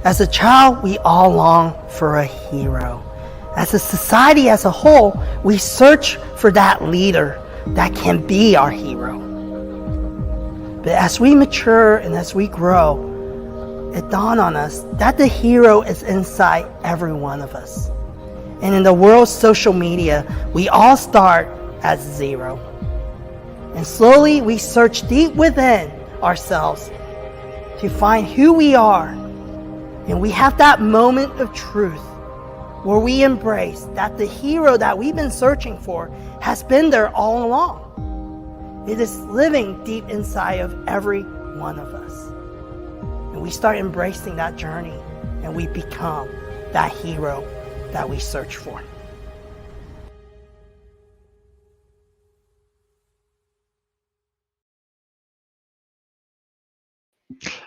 As a child, we all long for a hero. As a society as a whole, we search for that leader that can be our hero. But as we mature and as we grow, it dawned on us that the hero is inside every one of us. And in the world's social media, we all start at zero. And slowly we search deep within ourselves to find who we are. And we have that moment of truth where we embrace that the hero that we've been searching for has been there all along. It is living deep inside of every one of us. And we start embracing that journey and we become that hero that we search for.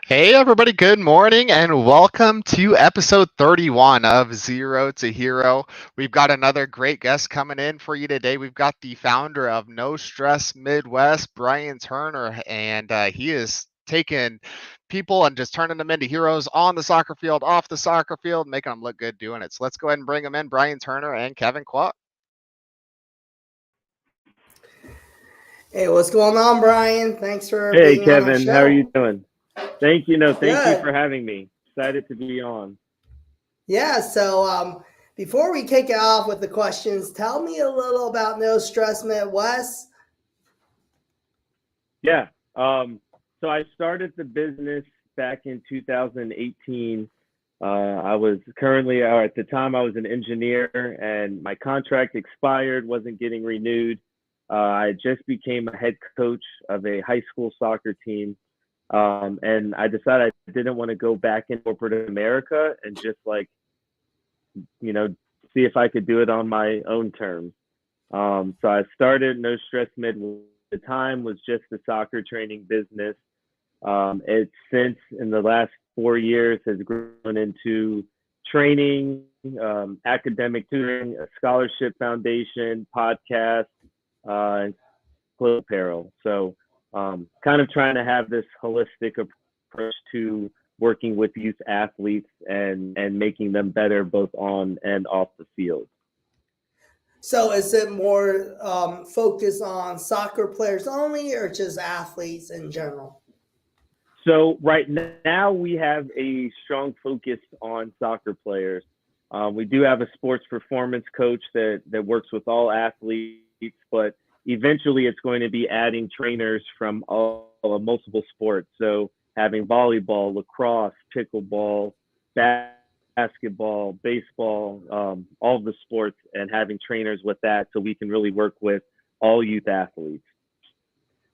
Hey, everybody, good morning and welcome to episode 31 of Zero to Hero. We've got another great guest coming in for you today. We've got the founder of No Stress Midwest, Bryan Turner, and he is taking people and just turning them into heroes on the soccer field, off the soccer field, making them look good doing it. So let's go ahead and bring them in, Bryan Turner and Kevin Kwok. Hey, what's going on, Bryan? Thanks for Hey, being on our Kevin, show. how are you doing? Thank you. Thank you Good. for having me. Excited to be on. Yeah, so before we kick it off with the questions, tell me a little about No Stress Midwest. Yeah. So I started the business back in 2018. I was at the time, I was an engineer and my contract expired, wasn't getting renewed. I just became a head coach of a high school soccer team. And I decided I didn't want to go back in corporate America and just see if I could do it on my own terms. So I started No Stress Mid. The time was just a soccer training business. It since in the last 4 years has grown into training, academic tutoring, a scholarship foundation, podcast, and apparel. So kind of trying to have this holistic approach to working with youth athletes and making them better both on and off the field. So is it more focused on soccer players only or just athletes in general? So right now we have a strong focus on soccer players. We do have a sports performance coach that works with all athletes, but eventually it's going to be adding trainers from all multiple sports. So having volleyball, lacrosse, pickleball, basketball, baseball, all of the sports, and having trainers with that so we can really work with all youth athletes.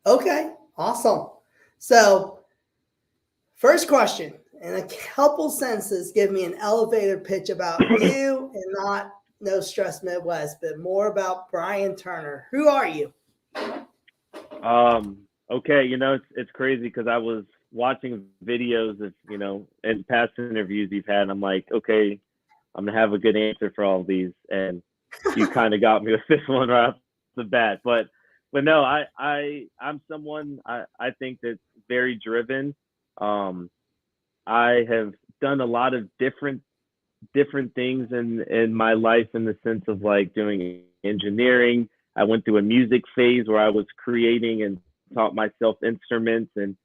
Okay, awesome. So first question, in a couple sentences, give me an elevator pitch about you and not No Stress Midwest, but more about Bryan Turner. Who are you? Okay, it's crazy because I was watching videos of, in past interviews you've had, and I'm like, okay, I'm gonna have a good answer for all of these, and you kind of got me with this one right off the bat. But no, I'm someone I think that's very driven. I have done a lot of different things in my life in the sense of like doing engineering. I went through a music phase where I was creating and taught myself instruments and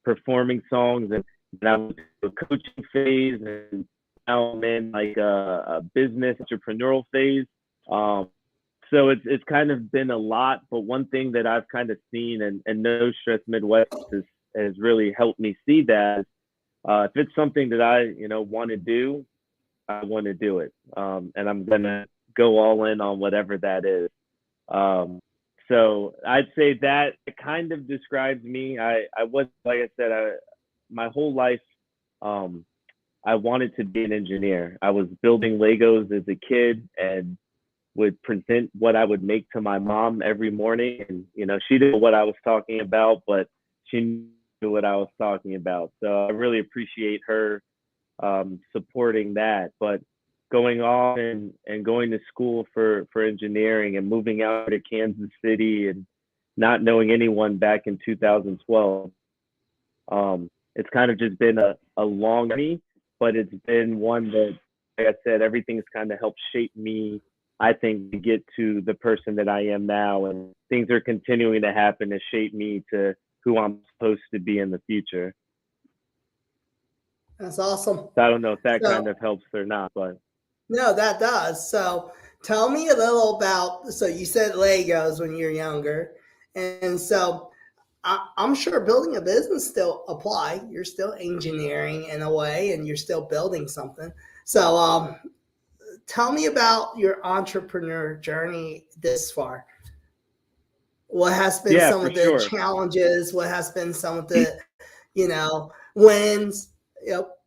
performing songs, and I went through a coaching phase, and now I'm in like a business entrepreneurial phase. So it's kind of been a lot, but one thing that I've kind of seen, and No Stress Midwest has really helped me see that if it's something that I want to do, I want to do it, and I'm gonna go all in on whatever that is. So I'd say that it kind of describes me. I was, like I said, my whole life, I wanted to be an engineer. I was building Legos as a kid and would present what I would make to my mom every morning. And, she didn't know what I was talking about, but she knew what I was talking about. So I really appreciate her supporting that. But going on and going to school for engineering and moving out to Kansas City and not knowing anyone back in 2012, it's kind of just been a long journey. but it's been one that, like I said, everything's kind of helped shape me, I think, to get to the person that I am now. And things are continuing to happen to shape me to who I'm supposed to be in the future. That's awesome. So I don't know if that So- kind of helps or not, but No, that does. So tell me a little about, so you said Legos when you're younger. And so I'm sure building a business still apply. You're still engineering in a way and you're still building something. So tell me about your entrepreneur journey this far. What has been yeah, some for of the sure. challenges? What has been some of the, wins? Yep.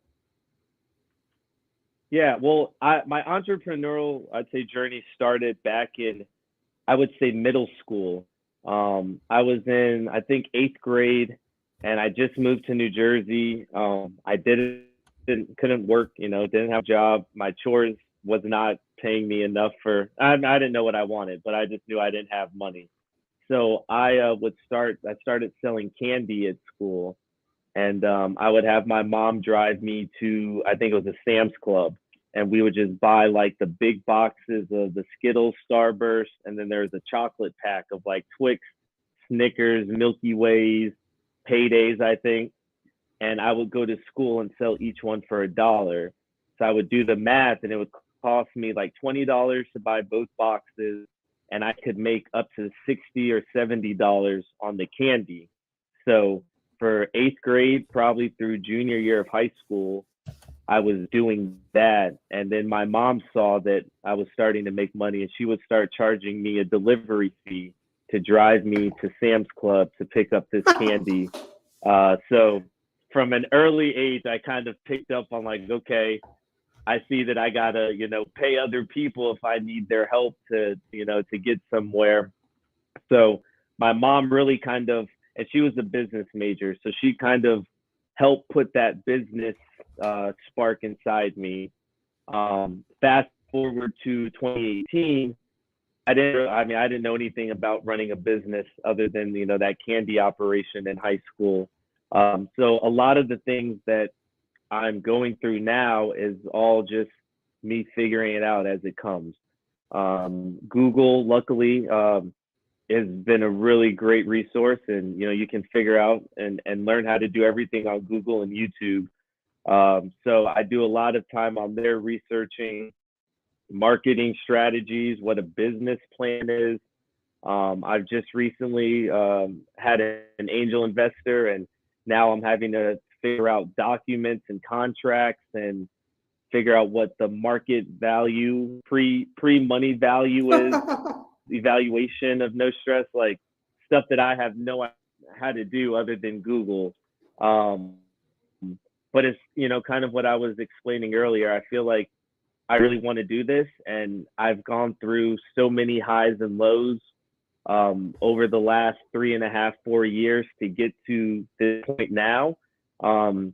Yeah, well, my entrepreneurial, I'd say, journey started back in, I would say, middle school. I was in, I think, eighth grade, and I just moved to New Jersey. I couldn't work, didn't have a job. My chores was not paying me enough for. I didn't know what I wanted, but I just knew I didn't have money. So I started selling candy at school, and I would have my mom drive me to, I think it was a Sam's Club, and we would just buy like the big boxes of the Skittles, Starburst, and then there was a chocolate pack of like Twix, Snickers, Milky Ways, Paydays, I think, and I would go to school and sell each one for $1. So I would do the math, and it would cost me like $20 to buy both boxes, and I could make up to $60 or $70 on the candy. So for eighth grade, probably through junior year of high school, I was doing that. And then my mom saw that I was starting to make money, and she would start charging me a delivery fee to drive me to Sam's Club to pick up this candy. So from an early age, I kind of picked up on like, okay, I see that I gotta, pay other people if I need their help to get somewhere. So my mom really kind of, and she was a business major, so she kind of helped put that business spark inside me. Fast forward to 2018, I didn't know anything about running a business other than that candy operation in high school. So a lot of the things that I'm going through now is all just me figuring it out as it comes. Google, luckily, has been a really great resource, and you can figure out and learn how to do everything on Google and YouTube. So I do a lot of time on there researching marketing strategies, what a business plan is. I've just recently had an angel investor, and now I'm having to figure out documents and contracts and figure out what the market value, pre money value is, evaluation of No Stress, like stuff that I have no idea how to do other than Google. But it's kind of what I was explaining earlier. I feel like I really want to do this, and I've gone through so many highs and lows over the last 3.5, 4 years to get to this point now. So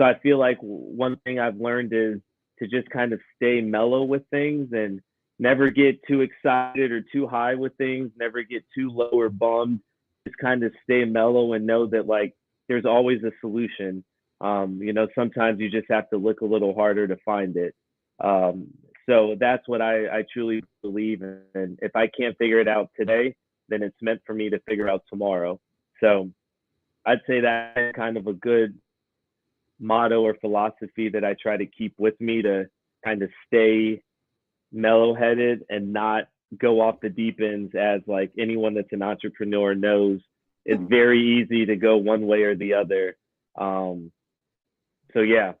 I feel like one thing I've learned is to just kind of stay mellow with things and never get too excited or too high with things, never get too low or bummed. Just kind of stay mellow and know that like there's always a solution. Sometimes you just have to look a little harder to find it. So that's what I truly believe in. And if I can't figure it out today, then it's meant for me to figure out tomorrow. So I'd say that's kind of a good motto or philosophy that I try to keep with me to kind of stay mellow headed and not go off the deep ends. As like anyone that's an entrepreneur knows, it's very easy to go one way or the other. So yeah.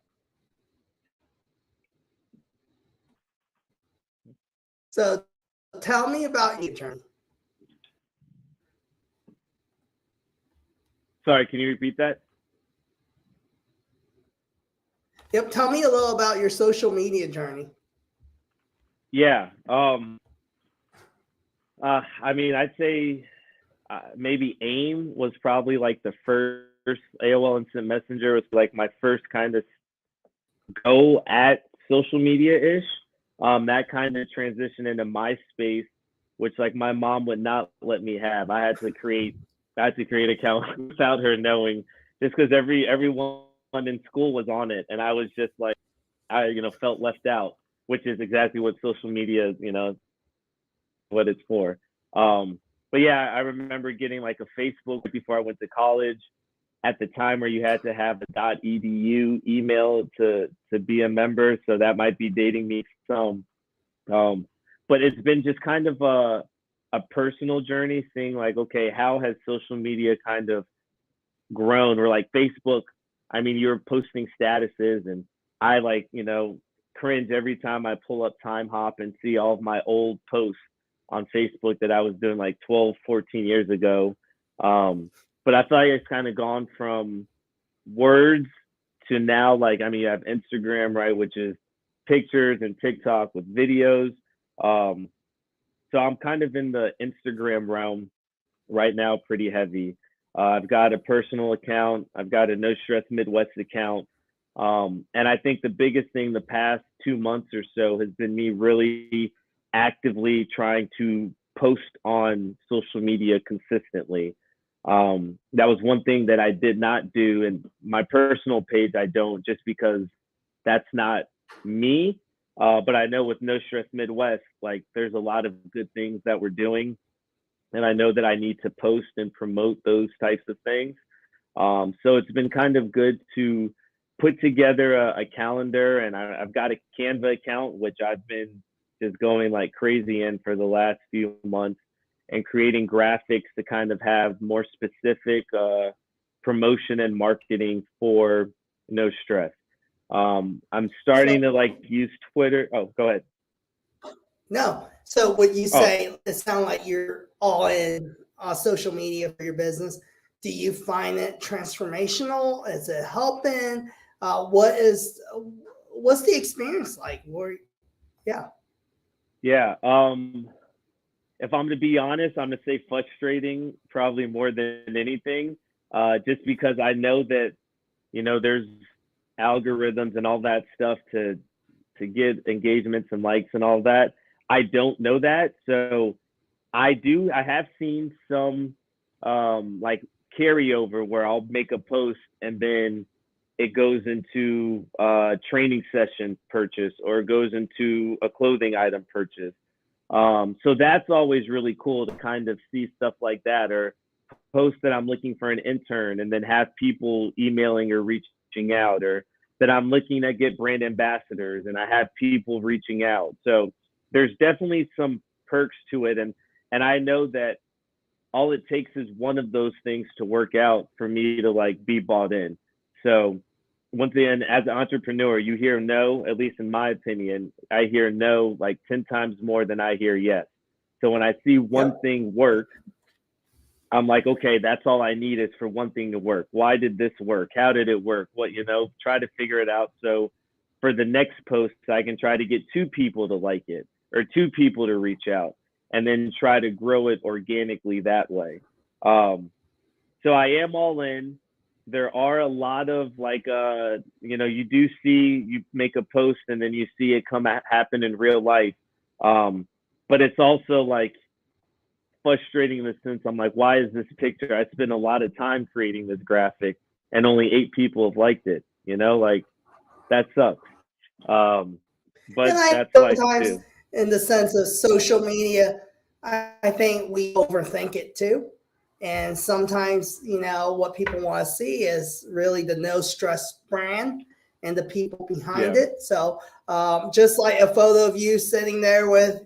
So tell me about your journey. Sorry, can you repeat that? Yep. Tell me a little about your social media journey. Yeah. I'd say maybe AIM was probably like the first. AOL Instant Messenger was like my first kind of go at social media ish. That kind of transition into MySpace, which like my mom would not let me have. I had to create an account without her knowing, just because everyone in school was on it, and I was just like, I felt left out, which is exactly what social media, what it's for. But yeah, I remember getting like a Facebook before I went to college at the time where you had to have a .edu email to be a member. So that might be dating me some. But it's been just kind of a personal journey, seeing like, okay, how has social media kind of grown? Or like Facebook, I mean, you're posting statuses, and I like, cringe every time I pull up Time Hop and see all of my old posts on Facebook that I was doing like 12, 14 years ago. But I feel like it's kind of gone from words to now, like, I mean, you have Instagram, right, which is pictures, and TikTok with videos. So I'm kind of in the Instagram realm right now, pretty heavy. I've got a personal account. I've got a No Stress Midwest account. And I think the biggest thing the past 2 months or so has been me really actively trying to post on social media consistently. That was one thing that I did not do. And my personal page, I don't, just because that's not me. But I know with No Stress Midwest, like there's a lot of good things that we're doing. And I know that I need to post and promote those types of things. So it's been kind of good to put together a calendar, and I've got a Canva account, which I've been just going like crazy in for the last few months, and creating graphics to kind of have more specific promotion and marketing for No Stress. I'm starting to like use Twitter. Oh, go ahead. No. So what you say, it sounds like you're all in social media for your business. Do you find it transformational? Is it helping? What's the experience like? Yeah. Yeah. If I'm to be honest, I'm gonna say frustrating, probably more than anything. Just because I know that, there's algorithms and all that stuff to get engagements and likes and all that. I don't know that. So I have seen some like carryover where I'll make a post and then it goes into a training session purchase, or it goes into a clothing item purchase. So that's always really cool to kind of see stuff like that, or post that I'm looking for an intern and then have people emailing or reaching out, or that I'm looking to get brand ambassadors and I have people reaching out. So there's definitely some perks to it. And I know that all it takes is one of those things to work out for me to like be bought in. So once again, as an entrepreneur, you hear no, at least in my opinion, I hear no like 10 times more than I hear yes. So when I see one thing work, I'm like, okay, that's all I need is for one thing to work. Why did this work? How did it work? What, try to figure it out. So for the next post, I can try to get 2 people to like it, or 2 people to reach out, and then try to grow it organically that way. So I am all in. There are a lot of like, you do see, you make a post and then you see it happen in real life. But it's also like frustrating in the sense I'm like, why is this picture? I spent a lot of time creating this graphic and only 8 people have liked it. Like that sucks. But that's life too. In the sense of social media, I think we overthink it too. And sometimes, what people want to see is really the No Stress brand and the people behind it. So just like a photo of you sitting there with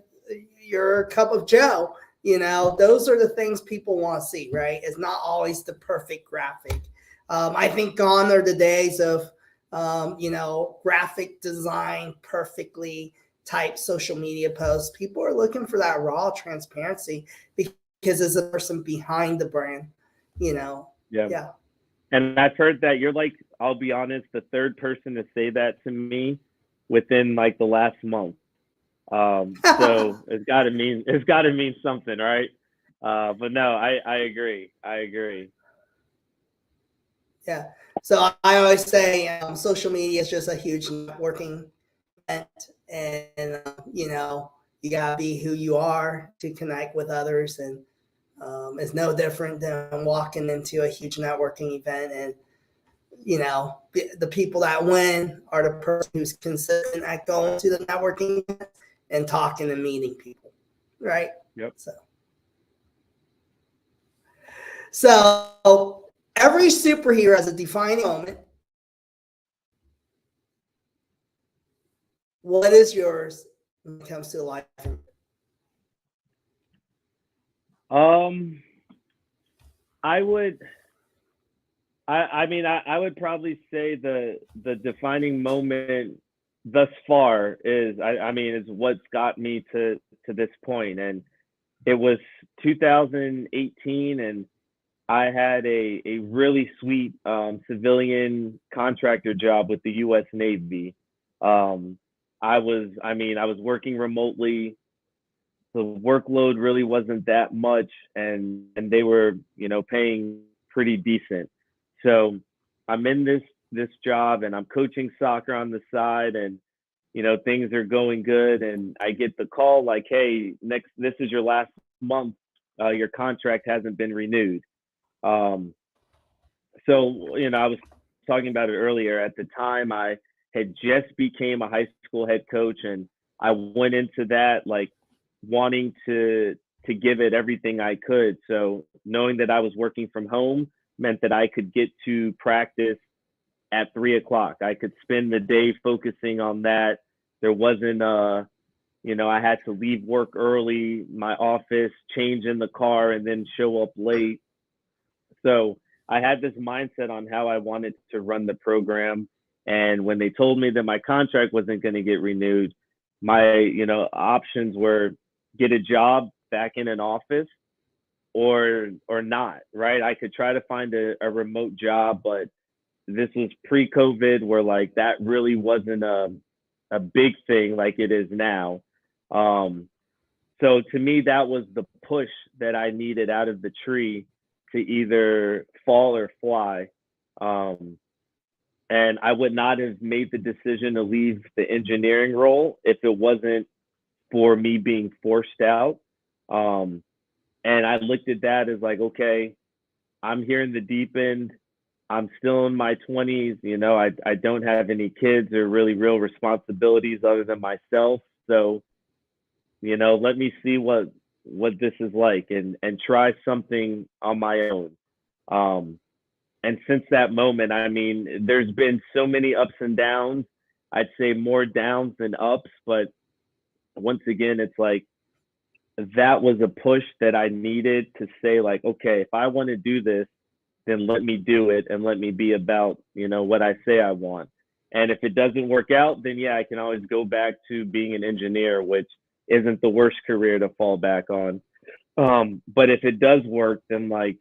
your cup of Joe, those are the things people want to see, right? It's not always the perfect graphic. I think gone are the days of, graphic design perfectly type social media posts. People are looking for that raw transparency because it's a person behind the brand, Yeah. And I've heard that you're like, I'll be honest, the 3rd person to say that to me within like the last month. So it's got to mean something, right? But no, I agree. Yeah. So I always say social media is just a huge networking event, and you gotta be who you are to connect with others, and it's no different than walking into a huge networking event and the people that win are the person who's consistent at going to the networking and talking and meeting people, right? Yep. So every superhero has a defining moment. What is yours when it comes to life? I would. I would probably say the defining moment thus far is is what's got me to this point, and it was 2018, and I had a really sweet civilian contractor job with the U.S. Navy. I was working remotely. The workload really wasn't that much, and they were paying pretty decent. So I'm in this job, and I'm coaching soccer on the side, and things are going good, and I get the call like, hey, this is your last month, your contract hasn't been renewed. um, so I was talking about it earlier. At the time, I had just became a high school head coach, and I went into that like wanting to give it everything I could. So knowing that I was working from home meant that I could get to practice at 3 o'clock. I could spend the day focusing on that. There wasn't I had to leave work early, my office, change in the car, and then show up late. So I had this mindset on how I wanted to run the program. And when they told me that my contract wasn't going to get renewed, my, options were get a job back in an office or not, right? I could try to find a remote job, but this was pre-COVID where like that really wasn't a big thing like it is now. Um, so to me, that was the push that I needed out of the tree to either fall or fly. Um, and I would not have made the decision to leave the engineering role if it wasn't for me being forced out. Um, and I looked at that as like, okay, I'm here in the deep end. I'm still in my 20s. I don't have any kids or really real responsibilities other than myself. So let me see what this is like and try something on my own. Um, and since that moment, there's been so many ups and downs. I'd say more downs than ups, but once again, it's like that was a push that I needed to say like, okay, if I want to do this, then let me do it and let me be about, what I say I want. And if it doesn't work out, then yeah, I can always go back to being an engineer, which isn't the worst career to fall back on. But if it does work, then like,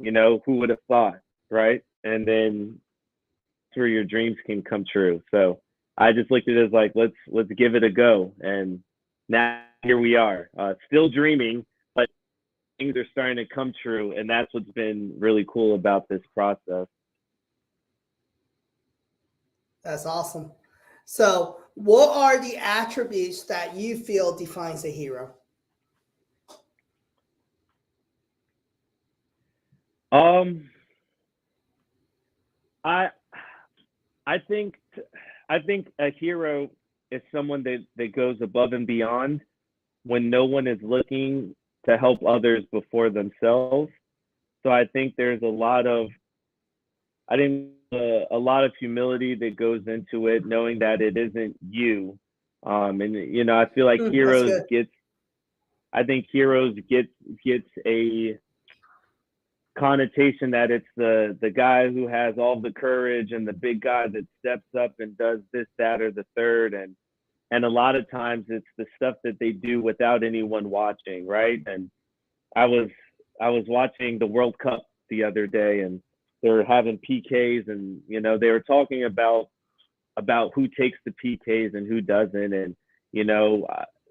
who would have thought, right? And then that's where your dreams can come true. So I just looked at it as like, let's give it a go. And now here we are, still dreaming, but things are starting to come true, and that's what's been really cool about this process. That's awesome. So, what are the attributes that you feel defines a hero? Um, I I think I think a hero is someone that goes above and beyond when no one is looking to help others before themselves. So I think there's a lot of humility that goes into it, knowing that it isn't you. And I feel like That's good. I think heroes gets a connotation that it's the guy who has all the courage and the big guy that steps up and does this, that, or the third, and a lot of times it's the stuff that they do without anyone watching, right? And I was I was watching the World Cup the other day, and they were having PKs, and they were talking about who takes the PKs and who doesn't, and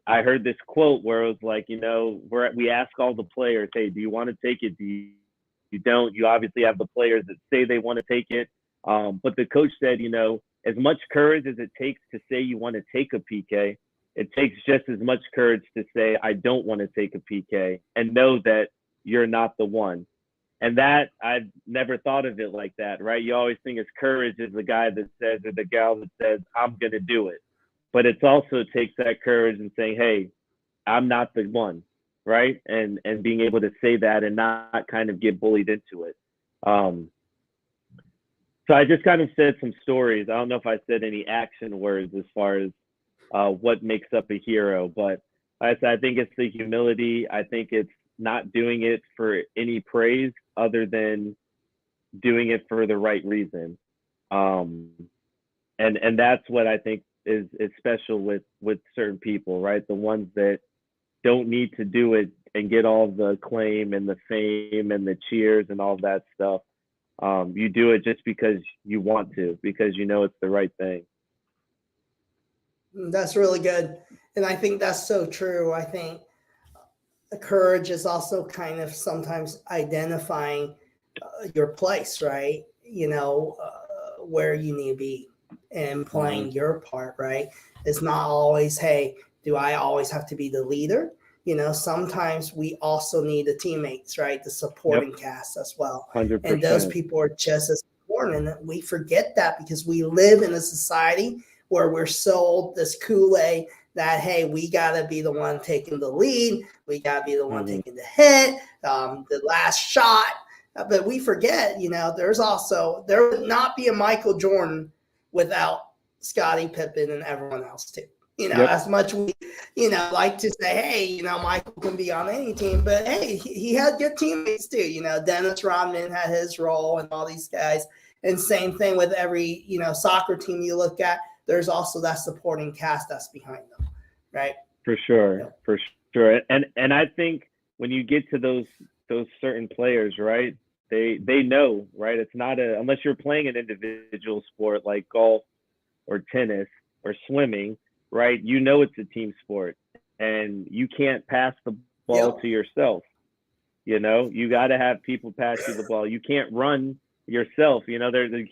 I heard this quote where it was like, we ask all the players, hey, do you want to take it? Do you don't? You obviously have the players that say they want to take it, but the coach said, as much courage as it takes to say you want to take a PK, it takes just as much courage to say I don't want to take a PK and know that you're not the one. And that, I've never thought of it like that, right? You always think it's courage is the guy that says, or the gal that says, I'm going to do it. But it's also takes that courage and saying, hey, I'm not the one, right? And being able to say that and not kind of get bullied into it. So I just kind of said some stories. I don't know if I said any action words as far as what makes up a hero, but I think it's the humility. I think it's not doing it for any praise other than doing it for the right reason. And that's what I think is special with certain people, right? The ones that don't need to do it and get all the acclaim and the fame and the cheers and all that stuff. You do it just because you want to, because you know it's the right thing. That's really good. And I think that's so true. I think the courage is also kind of sometimes identifying your place, right? Where you need to be and playing your part, right? It's not always, hey, do I always have to be the leader? Sometimes we also need the teammates, right? The supporting cast as well. 100%. And those people are just as important. And we forget that because we live in a society where we're sold this Kool-Aid that, hey, we got to be the one taking the lead. We got to be the one taking the hit, the last shot. But we forget, there would not be a Michael Jordan without Scottie Pippen and everyone else too. As much we, like to say, hey, Michael can be on any team, but hey, he had good teammates too. Dennis Rodman had his role and all these guys. And same thing with every, soccer team you look at, there's also that supporting cast that's behind them, right? For sure. And I think when you get to those certain players, right, they know, right? It's not unless you're playing an individual sport like golf or tennis or swimming, right? It's a team sport and you can't pass the ball to yourself. You got to have people pass you the ball. You can't run yourself. You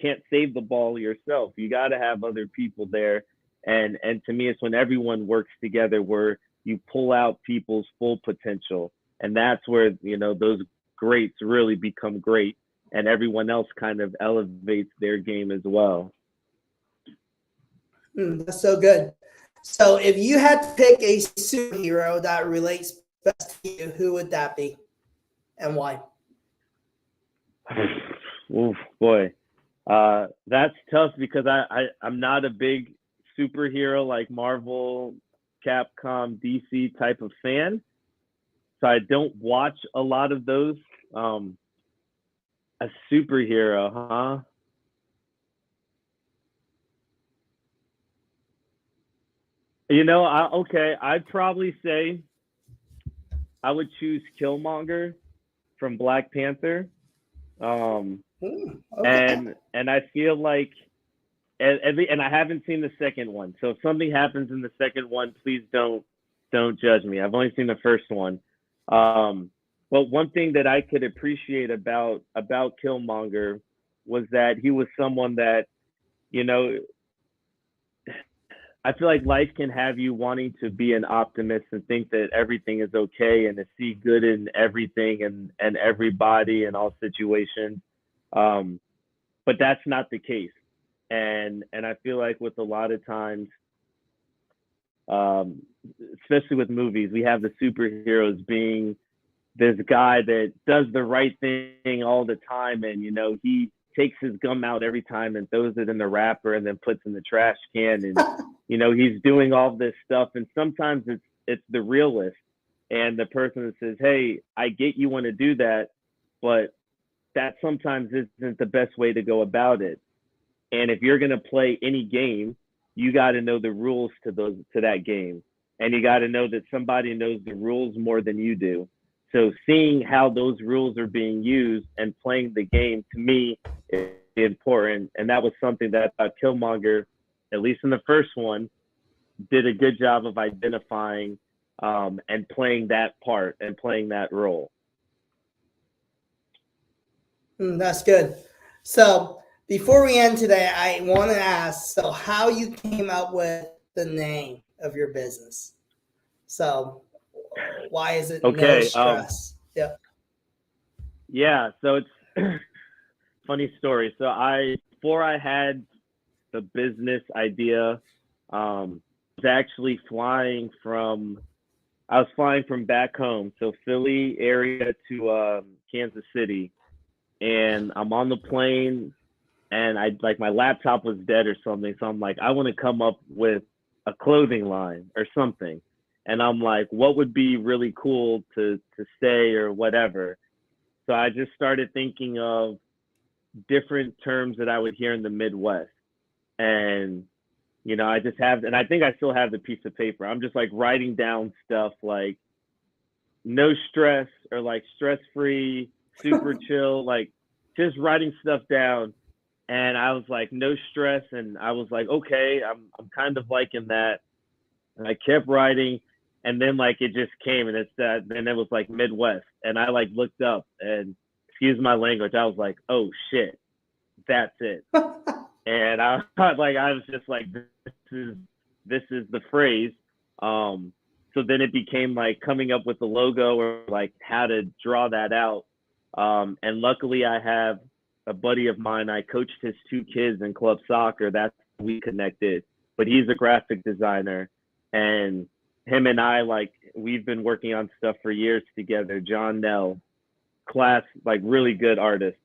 can't save the ball yourself. You got to have other people there. And to me, it's when everyone works together where you pull out people's full potential. And that's where, those greats really become great and everyone else kind of elevates their game as well. That's so good. So if you had to pick a superhero that relates best to you, who would that be and why? Oof, boy. That's tough because I'm not a big superhero like Marvel, Capcom, DC type of fan. So I don't watch a lot of those. A superhero, huh? I'd probably say I would choose Killmonger from Black Panther. Okay. And I feel like, and I haven't seen the second one. So if something happens in the second one, please don't judge me. I've only seen the first one. But one thing that I could appreciate about Killmonger was that he was someone that, I feel like life can have you wanting to be an optimist and think that everything is okay and to see good in everything and everybody and all situations. But that's not the case. And I feel like with a lot of times, especially with movies, we have the superheroes being this guy that does the right thing all the time. And, he takes his gum out every time and throws it in the wrapper and then puts in the trash can. And, he's doing all this stuff. And sometimes it's the realist and the person that says, hey, I get you want to do that, but that sometimes isn't the best way to go about it. And if you're going to play any game, you got to know the rules to that game. And you got to know that somebody knows the rules more than you do. So seeing how those rules are being used and playing the game, to me, is important. And that was something that Killmonger, at least in the first one, did a good job of identifying and playing that part and playing that role. That's good. So before we end today, I want to ask, how you came up with the name of your business. So why is it No Stress? Yeah, so it's funny story. So before I had the business idea, was actually I was flying from back home, so Philly area to Kansas City, and I'm on the plane, and I like my laptop was dead or something, so I'm like, I want to come up with a clothing line or something, and I'm like, what would be really cool to say or whatever. So I just started thinking of different terms that I would hear in the Midwest, and I just have, and I think I still have the piece of paper. I'm just like writing down stuff like no stress or like stress free, super chill, like just writing stuff down. And I was like, no stress. And I was like, okay, I'm kind of liking that. And I kept writing. And then like it just came and it's that, then it was like Midwest. And I like looked up and excuse my language, I was like, oh shit, that's it. And I was just like, this is the phrase. So then it became like coming up with the logo or like how to draw that out. And luckily I have a buddy of mine. I coached his two kids in club soccer. That's how we connected. But he's a graphic designer, and him and I like we've been working on stuff for years together. John Nell, class like really good artist.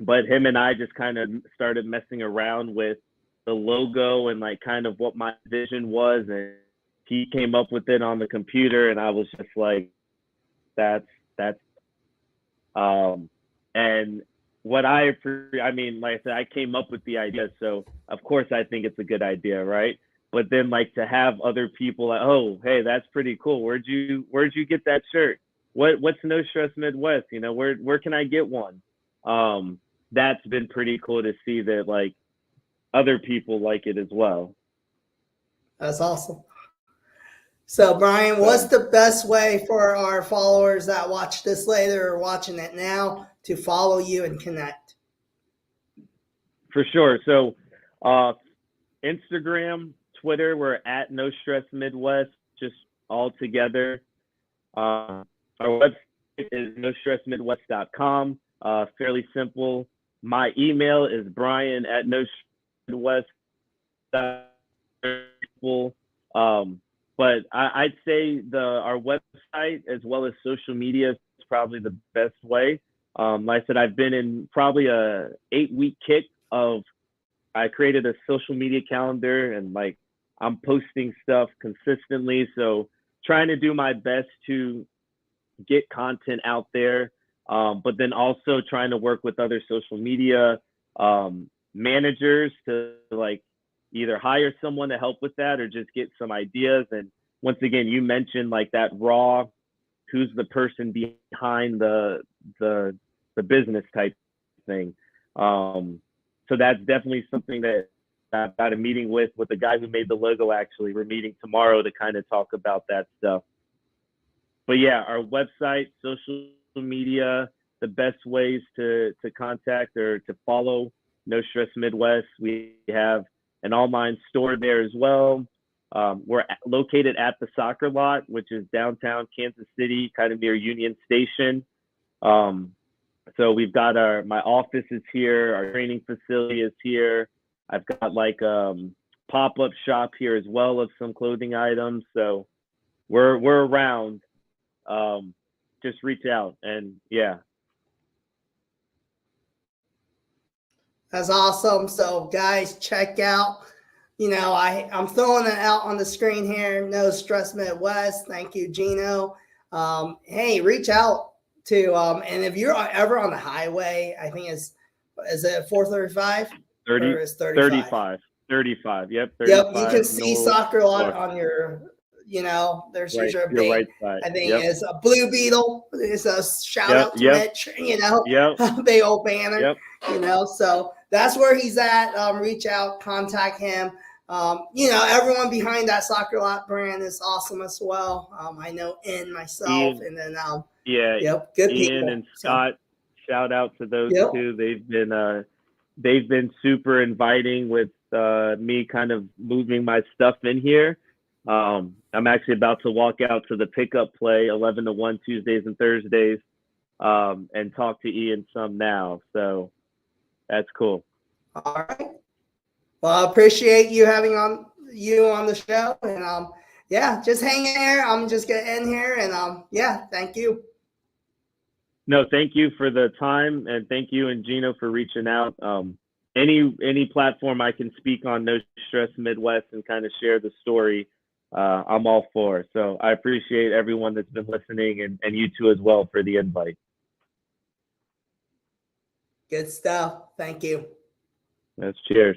But him and I just kind of started messing around with the logo and like kind of what my vision was, and he came up with it on the computer, and I was just like, that's and what I mean, like I said, I came up with the idea, so of course I think it's a good idea, right? But then like to have other people like, oh, hey, that's pretty cool. Where'd you get that shirt? What's No Stress Midwest? Where can I get one? That's been pretty cool to see that like other people like it as well. That's awesome. So, Bryan, what's So the best way for our followers that watch this later or watching it now to follow you and connect? for sure. So uh, Instagram, Twitter, we're at No Stress Midwest, just all together. Our website is nostressmidwest.com. Fairly simple. My email is Bryan at nostressmidwest.com. But I'd say our website as well as social media is probably the best way. Like I said, I've been in probably a 8-week kick of I created a social media calendar, and like I'm posting stuff consistently. So trying to do my best to get content out there, but then also trying to work with other social media managers to like either hire someone to help with that or just get some ideas. And once again, you mentioned like that raw, who's the person behind the business type thing. So that's definitely something that I've got a meeting with the guy who made the logo. Actually, we're meeting tomorrow to kind of talk about that stuff. But yeah, our website, social media, the best ways to contact or to follow No Stress Midwest. We have an online store there as well. We're located at the soccer lot, which is downtown Kansas City, kind of near Union Station. So we've got my office is here, our training facility is here. I've got like pop-up shop here as well of some clothing items. So we're around. Just reach out, and yeah. That's awesome. So, guys, check out. I'm throwing it out on the screen here. No Stress Midwest. Thank you, Gino. Hey, reach out to and if you're ever on the highway, I think is it 435 30, or is 35? 35. Yep, 35. Yep, you can see north, soccer lot north. on your. There's Right, usually a your right big. side. I think Yep, it's a Blue Beetle. It's a shout yep, out to yep, Mitch. yep, Big old banner. yep. So that's where he's at. Reach out, contact him. Everyone behind that soccer lot brand is awesome as well. I know myself, Ian, and then yeah, yep, good Ian people. and Scott. Shout out to those Yep. two. They've been super inviting with me kind of moving my stuff in here. I'm actually about to walk out to the pickup play 11 to 1 Tuesdays and Thursdays. and talk to Ian some now. So that's cool. All right. Well, I appreciate you having you on the show, and yeah, just hang in there. I'm just gonna end here, and yeah, thank you. No, thank you for the time, and thank you and Gino for reaching out. Any platform I can speak on No Stress Midwest and kind of share the story, I'm all for. So I appreciate everyone that's been listening, and you too as well for the invite. Good stuff. Thank you. That's cheers.